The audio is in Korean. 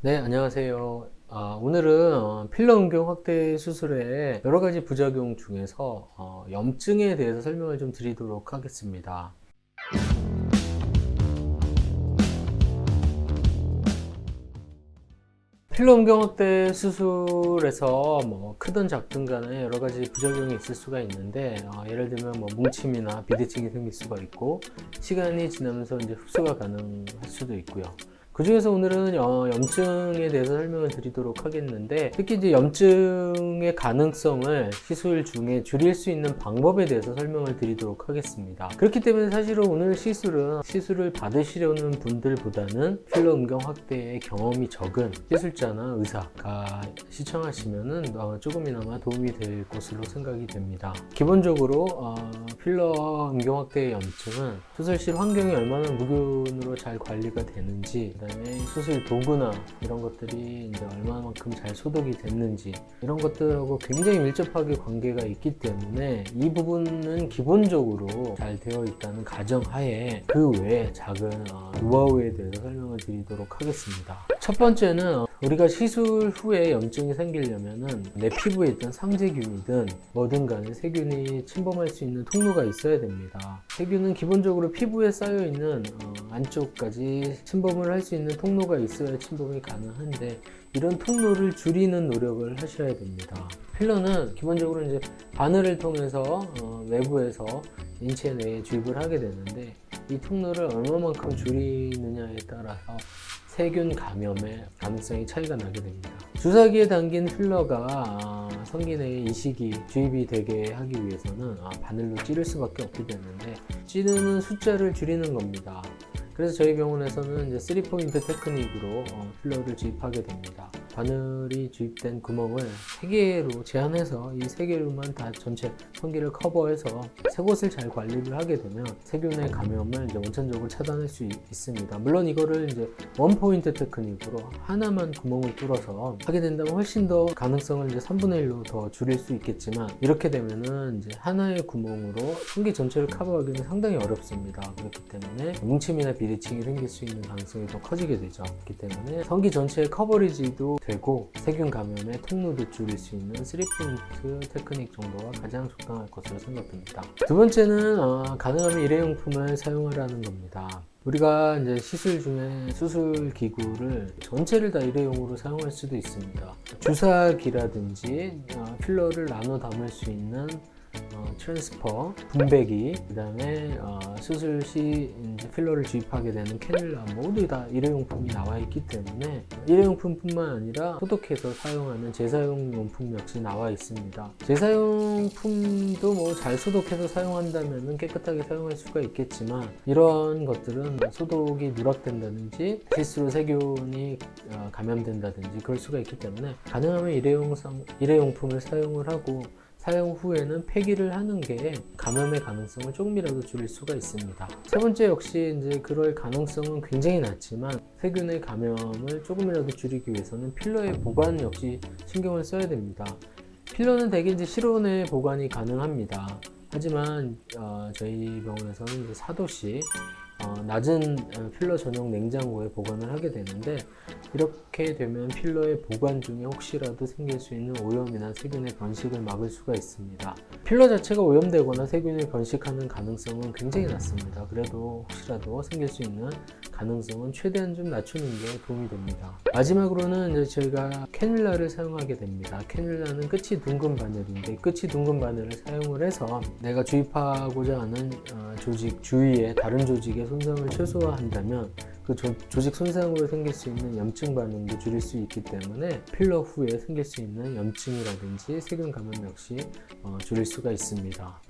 네, 안녕하세요. 오늘은 필러 음경 확대 수술의 여러 가지 부작용 중에서 염증에 대해서 설명을 좀 드리도록 하겠습니다. 필러 음경 확대 수술에서 뭐 크든 작든 간에 여러 가지 부작용이 있을 수가 있는데, 예를 들면 뭐 뭉침이나 비대칭이 생길 수가 있고, 시간이 지나면서 이제 흡수가 가능할 수도 있고요. 그 중에서 오늘은 염증에 대해서 설명을 드리도록 하겠는데, 특히 이제 염증의 가능성을 시술 중에 줄일 수 있는 방법에 대해서 설명을 드리도록 하겠습니다. 그렇기 때문에 사실은 오늘 시술을 받으시려는 분들보다는 필러 음경 확대의 경험이 적은 시술자나 의사가 시청하시면은 조금이나마 도움이 될 것으로 생각이 됩니다. 기본적으로 필러 음경 확대의 염증은 수술실 환경이 얼마나 무균으로 잘 관리가 되는지, 그다음에 수술 도구나 이런 것들이 이제 얼마만큼 잘 소독이 됐는지, 이런 것들하고 굉장히 밀접하게 관계가 있기 때문에 이 부분은 기본적으로 잘 되어 있다는 가정하에 그 외에 작은 노하우에 대해서 설명을 드리도록 하겠습니다. 첫 번째는 우리가 시술 후에 염증이 생기려면은 내 피부에 있던 상세균이든 뭐든 간에 세균이 침범할 수 있는 통로가 있어야 됩니다. 세균은 기본적으로 피부에 쌓여 있는 안쪽까지 침범을 할 수 있는 통로가 있어야 침범이 가능한데, 이런 통로를 줄이는 노력을 하셔야 됩니다. 필러는 기본적으로 이제 바늘을 통해서 외부에서 인체 내에 주입을 하게 되는데, 이 통로를 얼마만큼 줄이느냐에 따라서 세균 감염의 가능성이 차이가 나게 됩니다. 주사기에 담긴 필러가 성기 내에 이식이 주입이 되게 하기 위해서는 바늘로 찌를 수밖에 없게 되는데, 찌르는 숫자를 줄이는 겁니다. 그래서 저희 병원에서는 이제 3포인트 테크닉으로 필러를 주입하게 됩니다. 바늘이 주입된 구멍을 3개로 제한해서 이 3개로만 다 전체 성기를 커버해서 세 곳을 잘 관리를 하게 되면 세균의 감염을 이제 원천적으로 차단할 수 있습니다. 물론 이거를 이제 1포인트 테크닉으로 하나만 구멍을 뚫어서 하게 된다면 훨씬 더 가능성을 이제 3분의 1로 더 줄일 수 있겠지만, 이렇게 되면은 이제 하나의 구멍으로 성기 전체를 커버하기는 상당히 어렵습니다. 그렇기 때문에 뭉침이나 비대칭이 생길 수 있는 가능성이 더 커지게 되죠. 그렇기 때문에 성기 전체의 커버리지도 되고 세균 감염의 통로도 줄일 수 있는 3포인트 테크닉 정도가 가장 적당할 것으로 생각됩니다. 두 번째는 가능하면 일회용품을 사용하라는 겁니다. 우리가 이제 시술 중에 수술 기구를 전체를 다 일회용으로 사용할 수도 있습니다. 주사기라든지 필러를 나눠 담을 수 있는 트랜스퍼, 분배기, 그 다음에 수술 시 이제 필러를 주입하게 되는 캐뉼라 모두 다 일회용품이 나와 있기 때문에, 일회용품뿐만 아니라 소독해서 사용하는 재사용 용품 역시 나와 있습니다. 재사용품도 뭐 잘 소독해서 사용한다면 깨끗하게 사용할 수가 있겠지만, 이런 것들은 소독이 누락된다든지 실수로 세균이 감염된다든지 그럴 수가 있기 때문에, 가능하면 일회용품을 사용을 하고 사용 후에는 폐기를 하는 게 감염의 가능성을 조금이라도 줄일 수가 있습니다. 세 번째 역시 이제 그럴 가능성은 굉장히 낮지만, 세균의 감염을 조금이라도 줄이기 위해서는 필러의 보관 역시 신경을 써야 됩니다. 필러는 대개 이제 실온에 보관이 가능합니다. 하지만 저희 병원에서는 이제 4도씨 낮은 필러 전용 냉장고에 보관을 하게 되는데, 이렇게 되면 필러의 보관 중에 혹시라도 생길 수 있는 오염이나 세균의 번식을 막을 수가 있습니다. 필러 자체가 오염되거나 세균이 번식하는 가능성은 굉장히 낮습니다. 그래도 혹시라도 생길 수 있는 가능성은 최대한 좀 낮추는 게 도움이 됩니다. 마지막으로는 이제 저희가 캐뉼라를 사용하게 됩니다. 캐뉼라는 끝이 둥근 바늘인데, 끝이 둥근 바늘을 사용을 해서 내가 주입하고자 하는 조직 주위에 다른 조직의 손상을 최소화한다면 그 조직 손상으로 생길 수 있는 염증 반응도 줄일 수 있기 때문에, 필러 후에 생길 수 있는 염증이라든지 세균 감염 역시 줄일 수가 있습니다.